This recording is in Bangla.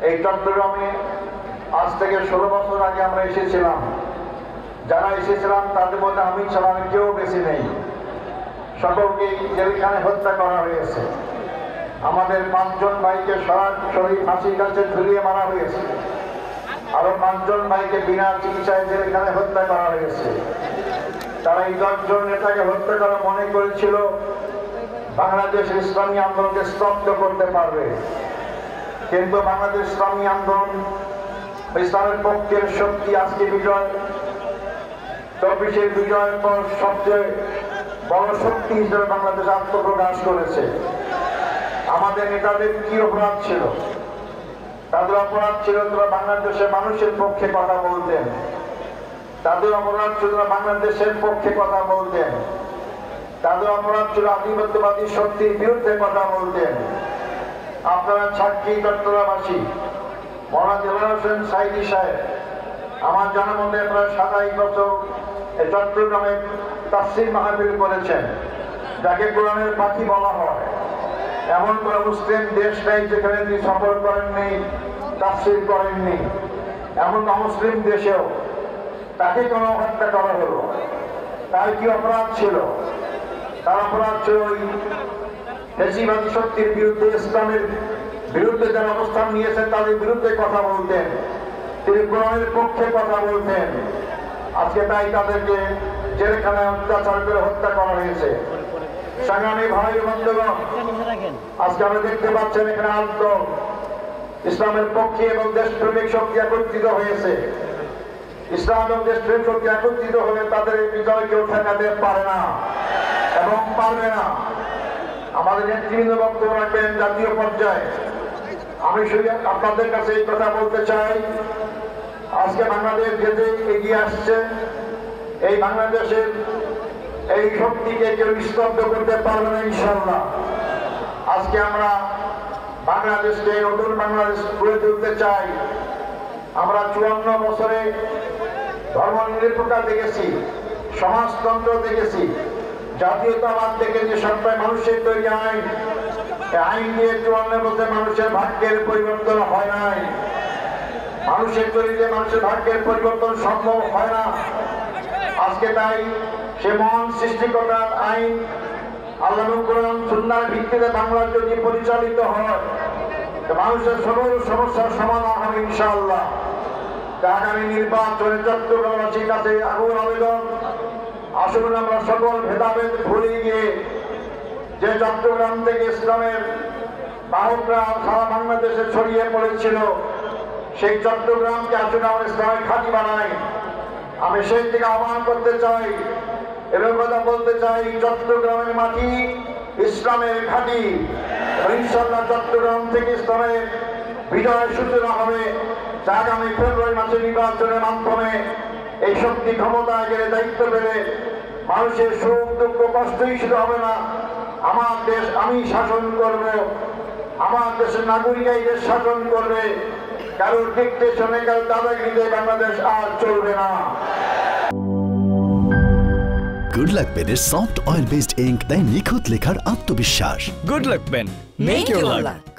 এই চট্টগ্রামে আজ থেকে 16 বছর আগে আমরা এসেছিলাম। যারা এসেছিলাম তাদের মধ্যে আমি ছাড়া কেউ বেশি নেই। সকলকে জেলখানে হত্যা করা হয়েছে। আমাদের 5 জন ভাইকে সরাসরি ফাঁসির কাছে ঝুলিয়ে মারা হয়েছে। আরো 5 জন ভাইকে বিনা চিকিৎসায় জেলখানে হত্যা করা হয়েছে। তারা এই 10 জন নেতাকে হত্যা করা মনে করেছিল বাংলাদেশের ইসলামী আন্দোলনকে স্তব্ধ করতে পারবে, কিন্তু বাংলাদেশ ইসলামী আন্দোলন ইসলামের পক্ষের শক্তি আজকে বিজয় 24-এর বিজয়ের পর সবচেয়ে বড় শক্তি হিসেবে বাংলাদেশ আত্মপ্রকাশ করেছে। আমাদের নেতাদের কি অপরাধ ছিল? তাদের অপরাধ ছিল তারা বাংলাদেশের মানুষের পক্ষে কথা বলতেন। তাদের অপরাধ ছিল বাংলাদেশের পক্ষে কথা বলতেন। তাদের অপরাধ ছিল আধিপত্যবাদী শক্তির বিরুদ্ধে কথা বলতেন। আপনারা সাক্ষী চট্টগ্রামবাসী, মৌলানা দেলোয়ার হোসেন সাঈদী সাহেব আমার জানা মতে প্রায় 27 বছর এই চট্টগ্রামে তাফসীর মাহফিল করেছেন, যাকে কোরআনের পাখি বলা হয়। এমন কোন মুসলিম দেশ নেই যেখানে তিনি সফর করেননি, তাফসীর করেননি। এমন মুসলিম দেশেও তাকে কোনো হত্যা করা হলো। তার কি অপরাধ ছিল? তার অপরাধ ছিল ওই ফ্যাসিবাদী শক্তির বিরুদ্ধে, ইসলামের বিরুদ্ধে যারা অবস্থান নিয়েছেন তাদের বিরুদ্ধে কথা বলতেন, তিনি কোরআনের পক্ষে কথা বলতেন। আজকে তাই তাদেরকে জেলখানায় অত্যাচার করে হত্যা করা হয়েছে। সংগ্রামী ভাই বন্ধুগণ, আজকে আমরা দেখতে পাচ্ছেন এখানে আন্দোলন ইসলামের পক্ষে এবং দেশপ্রেমিক শক্তি একত্রিত হয়েছে। ইসলাম এবং দেশপ্রেমিক শক্তি একত্রিত হলে তাদের এই বিজয় কেউ ঠেকাতে পারে না এবং পারবে না। আমাদের নেতৃবৃন্দ বক্তব্য রাখবেন জাতীয় পর্যায়ে। আমি শুধু আপনাদের কাছে এই কথা বলতে চাই, আজকে বাংলাদেশ যেতে এগিয়ে আসছে, এই বাংলাদেশের এই শক্তিকে কেউ স্তব্ধ করতে পারবে না ইনশাআল্লাহ। আজকে আমরা বাংলাদেশকে নতুন বাংলাদেশ গড়ে তুলতে চাই। আমরা 54 বছরে ধর্ম নিরপেক্ষতা দেখেছি, সমাজতন্ত্র দেখেছি, জাতীয়তাবাদ দেখেছি, সবটাই মানুষের তৈরি আইন। আইন দিয়ে 54 বছরে মানুষের ভাগ্যের পরিবর্তন হয় নাই। মানুষের তৈরিতে মানুষের ভাগ্যের পরিবর্তন সম্ভব হয় না। আজকে তাই সে মহান সৃষ্টিকর্তার আইন আল্লাহর কোরআন সুন্নাহর ভিত্তিতে বাংলা যদি পরিচালিত হয়, মানুষের সকল সমস্যার সমাধান হবে ইনশাআল্লাহ। আগামী নির্বাচনে চট্টগ্রামবাসীর কাছে আগুন আবেদন, আসুন আমরা সকল ভেদাভেদ ভুলে গিয়ে যে চট্টগ্রাম থেকে ইসলামের বাহকরা সারা বাংলাদেশে ছড়িয়ে পড়েছিল, সেই চট্টগ্রামকে আসুন আমরা ইসলামের ঘাঁটি বানাই। আমি সেই থেকে আহ্বান করতে চাই এবং কথা বলতে চাই, চট্টগ্রামের মাটি ইসলামের ঘাঁটি। ইনশাআল্লাহ চট্টগ্রাম থেকে ইসলামের বিজয়ের সূচনা হবে। যা আগামী ফেব্রুয়ারি মাসে নির্বাচনের মাধ্যমে এই শক্তি ক্ষমতায় গেলে দায়িত্ব পেলে মানুষের সুখ দুঃখ কষ্টই শুধু হবে না, আমার দেশ আমি শাসন করব, আমার দেশের নাগরিকাই দেশ শাসন করবে। কারোর ডিকটেশনে কারোর দাদাগিরিতে বাংলাদেশ আর চলবে না। গুড লাক পেনের সফট অয়েল বেসড ইঙ্ক দেয় নিখুঁত লেখার আত্মবিশ্বাস। Good luck pen, make your lakh.